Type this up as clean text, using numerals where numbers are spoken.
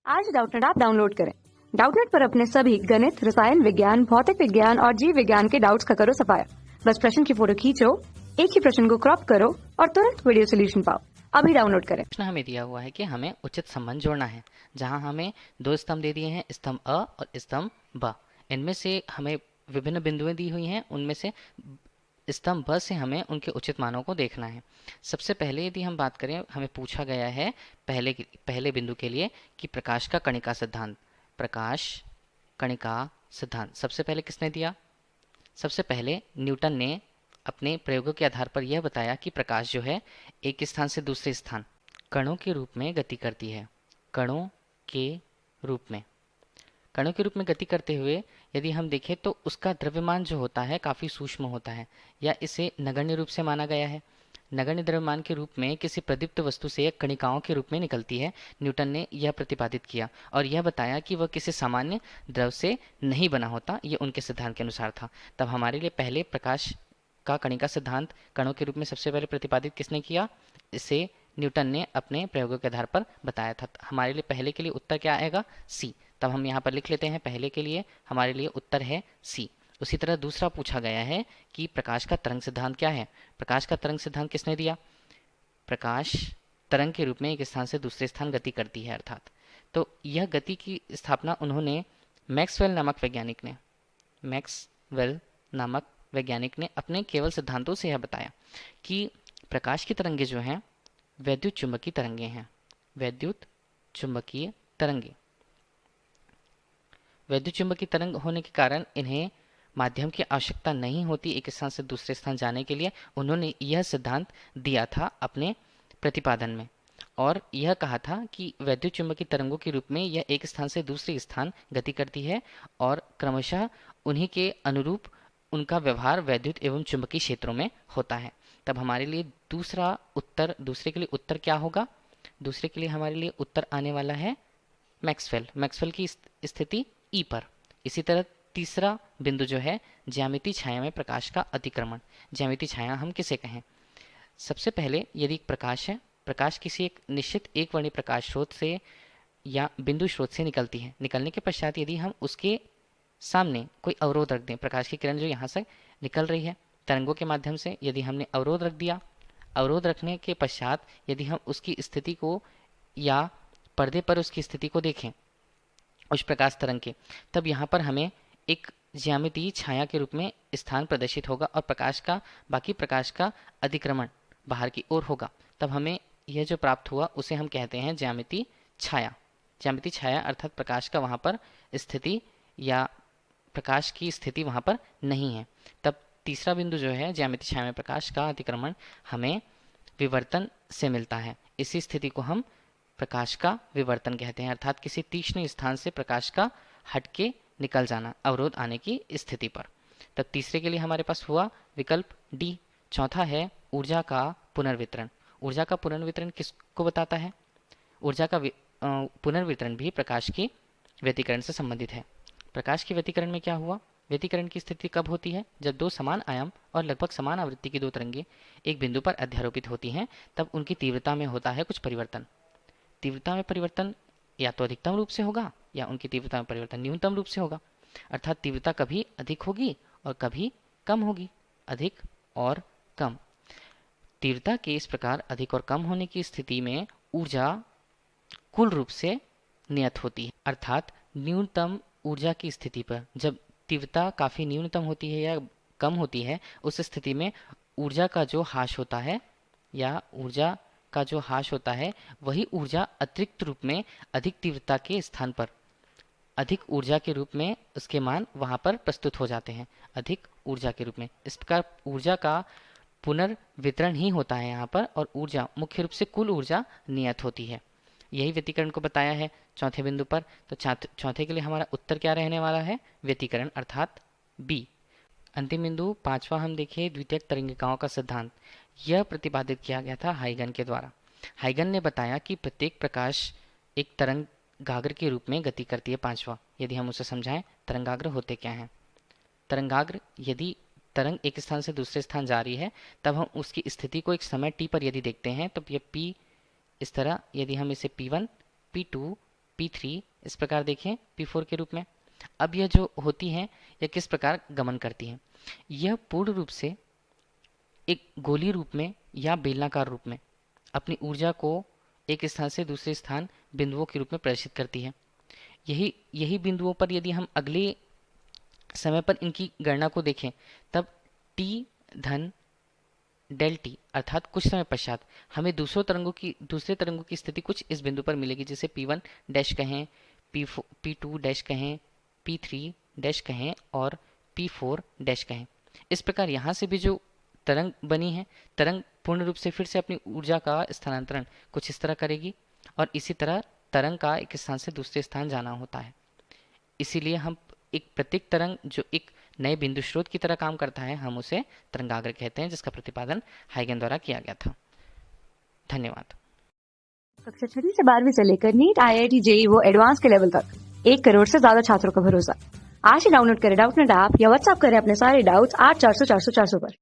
आज Doubtnut app download करें। Doubtnut पर अपने सभी गणित, रसायन विज्ञान, भौतिक विज्ञान और जीव विज्ञान के डाउट्स का करो सफाया। बस प्रश्न की फोटो खींचो, एक ही प्रश्न को क्रॉप करो और तुरंत वीडियो सोल्यूशन पाओ। अभी डाउनलोड करें। प्रश्न हमें दिया हुआ है कि हमें उचित संबंध जोड़ना है, जहां हमें दो स्तंभ दे दिए हैं, स्तंभ अ और स्तंभ ब। इनमें से हमें विभिन्न बिंदुएं दी हुई हैं, उनमें से स्तंभ ब से हमें उनके उचित मानों को देखना है। सबसे पहले यदि हम बात करें, हमें पूछा गया है पहले बिंदु के लिए कि प्रकाश का कणिका सिद्धांत। प्रकाश कणिका सिद्धांत सबसे पहले किसने दिया? सबसे पहले न्यूटन ने अपने प्रयोगों के आधार पर यह बताया कि प्रकाश जो है एक स्थान से दूसरे स्थान कणों के रूप में गति करती है। कणों के रूप में कणों के रूप में गति करते हुए यदि हम देखें तो उसका द्रव्यमान जो होता है काफ़ी सूक्ष्म होता है, या इसे नगण्य रूप से माना गया है। नगण्य द्रव्यमान के रूप में किसी प्रदीप्त वस्तु से कणिकाओं के रूप में निकलती है। न्यूटन ने यह प्रतिपादित किया और यह बताया कि वह किसी सामान्य द्रव से नहीं बना होता। ये उनके सिद्धांत के अनुसार था। तब हमारे लिए पहले प्रकाश का कणिका सिद्धांत कणों के रूप में सबसे पहले प्रतिपादित किसने किया? इसे न्यूटन ने अपने प्रयोगों के आधार पर बताया था। हमारे लिए पहले के लिए उत्तर क्या आएगा? सी। तब हम यहाँ पर लिख लेते हैं, पहले के लिए हमारे लिए उत्तर है सी। उसी तरह दूसरा पूछा गया है कि प्रकाश का तरंग सिद्धांत क्या है। प्रकाश का तरंग सिद्धांत किसने दिया? प्रकाश तरंग के रूप में एक स्थान से दूसरे स्थान गति करती है, अर्थात तो यह गति की स्थापना उन्होंने मैक्सवेल नामक वैज्ञानिक ने अपने केवल सिद्धांतों से यह बताया कि प्रकाश की तरंगे जो हैं वैद्युत चुंबकीय तरंगे हैं। वैद्युत चुंबकीय तरंगे वैद्युत चुंबकीय तरंग होने के कारण इन्हें माध्यम की आवश्यकता नहीं होती एक स्थान से दूसरे स्थान जाने के लिए। उन्होंने यह सिद्धांत दिया था अपने प्रतिपादन में और यह कहा था कि वैद्युत चुंबकीय तरंगों के रूप में यह एक स्थान से दूसरे स्थान गति करती है और क्रमशः उन्हीं के अनुरूप उनका व्यवहार वैद्युत एवं चुंबकीय क्षेत्रों में होता है। तब हमारे लिए दूसरे के लिए उत्तर क्या होगा? दूसरे के लिए हमारे लिए उत्तर आने वाला है मैक्सवेल की स्थिति ई पर। इसी तरह तीसरा बिंदु जो है ज्यामितीय छाया में प्रकाश का अतिक्रमण। ज्यामितीय छाया हम किसे कहें? सबसे पहले यदि प्रकाश है, प्रकाश किसी एक निश्चित एक वर्णीय प्रकाश स्रोत से या बिंदु स्रोत से निकलती है। निकलने के पश्चात यदि हम उसके सामने कोई अवरोध रख दें, प्रकाश की किरण जो यहाँ से निकल रही है तरंगों के माध्यम से, यदि हमने अवरोध रख दिया, अवरोध रखने के पश्चात यदि हम उसकी स्थिति को या पर्दे पर उसकी स्थिति को देखें उस प्रकाश तरंग के, तब यहाँ पर हमें एक ज्यामितीय छाया के रूप में स्थान प्रदर्शित होगा और बाकी प्रकाश का अधिक्रमण बाहर की ओर होगा। तब हमें यह जो प्राप्त हुआ उसे हम कहते हैं ज्यामितीय छाया। ज्यामितीय छाया अर्थात प्रकाश का वहाँ पर स्थिति या प्रकाश की स्थिति वहाँ पर नहीं है। तब तीसरा बिंदु जो है ज्यामितीय छाया में प्रकाश का अतिक्रमण हमें विवर्तन से मिलता है। इसी स्थिति को हम प्रकाश का विवर्तन कहते हैं, अर्थात किसी तीक्ष्ण स्थान से प्रकाश का हटके निकल जाना अवरोध आने की स्थिति पर। तब तीसरे के लिए हमारे पास हुआ विकल्प डी। चौथा है ऊर्जा का पुनर्वितरण। ऊर्जा का पुनर्वितरण किसको बताता है? ऊर्जा का पुनर्वितरण भी प्रकाश की व्यतिकरण से संबंधित है। प्रकाश के व्यतिकरण में क्या हुआ? व्यतिकरण की स्थिति कब होती है? जब दो समान आयाम और लगभग समान आवृत्ति की दो तरंगें एक बिंदु पर अध्यारोपित होती हैं, तब उनकी तीव्रता में होता है कुछ परिवर्तन। तीव्रता में परिवर्तन या तो अधिकतम रूप से होगा या उनकी तीव्रता में परिवर्तन न्यूनतम रूप से होगा, अर्थात तीव्रता कभी अधिक होगी और कभी कम होगी। अधिक और कम तीव्रता के इस प्रकार अधिक और कम होने की स्थिति में ऊर्जा कुल रूप से नियत होती है, अर्थात न्यूनतम ऊर्जा की स्थिति पर जब तीव्रता काफ़ी न्यूनतम होती है या कम होती है, उस स्थिति में ऊर्जा का जो ह्रास होता है या ऊर्जा का जो ह्रास होता है वही ऊर्जा अतिरिक्त रूप में अधिक तीव्रता के स्थान पर अधिक ऊर्जा के रूप में उसके मान वहाँ पर प्रस्तुत हो जाते हैं, अधिक ऊर्जा के रूप में। इस प्रकार ऊर्जा का पुनर्वितरण ही होता है यहाँ पर और ऊर्जा मुख्य रूप से कुल ऊर्जा नियत होती है। यही व्यतिकरण को बताया है चौथे बिंदु पर। तो चौथे के लिए हमारा उत्तर क्या रहने वाला है? व्यतिकरण अर्थात बी। अंतिम बिंदु पांचवा हम देखिए द्वितीयक तरंगिकाओं का सिद्धांत। यह प्रतिपादित किया गया था हाइगन के द्वारा। हाइगन ने बताया कि प्रत्येक प्रकाश एक तरंगाग्र के रूप में गति करती है। पांचवा, यदि हम उसे समझाएं, तरंगाग्र होते क्या हैं? तरंगाग्र, यदि तरंग एक स्थान से दूसरे स्थान जा रही है तब हम उसकी स्थिति को एक समय टी पर यदि देखते हैं तो ये पी इस तरह, यदि हम इसे P1, P2, P3 इस प्रकार देखें P4 के रूप में। अब यह जो होती हैं यह किस प्रकार गमन करती हैं? यह पूर्ण रूप से एक गोलीय रूप में या बेलनाकार रूप में अपनी ऊर्जा को एक स्थान से दूसरे स्थान बिंदुओं के रूप में प्रेषित करती है। यही बिंदुओं पर यदि हम अगले समय पर इनकी गणना को देखें तब t धन डेल टी अर्थात कुछ समय पश्चात हमें दूसरे तरंगों की स्थिति कुछ इस बिंदु पर मिलेगी, जिसे P1 डैश कहें, P2 डैश कहें, P3 डैश कहें और P4 डैश कहें। इस प्रकार यहाँ से भी जो तरंग बनी है, तरंग पूर्ण रूप से फिर से अपनी ऊर्जा का स्थानांतरण कुछ इस तरह करेगी और इसी तरह तरंग का एक स्थान से दूसरे स्थान जाना होता है। इसीलिए हम एक प्रत्येक तरंग जो एक नए बिंदु स्रोत की तरह काम करता है, हम उसे तरंगाग्र कहते हैं, जिसका प्रतिपादन हाइगन द्वारा किया गया था। धन्यवाद। कक्षा 6 से 12वीं से लेकर नीट, IIT, JEE वो एडवांस के लेवल तक 1 करोड़ से ज्यादा छात्रों का भरोसा। आज ही डाउनलोड करें डाउटनेट ऐप या व्हाट्सएप करें अपने सारे डाउट्स 8400 400 400 पर।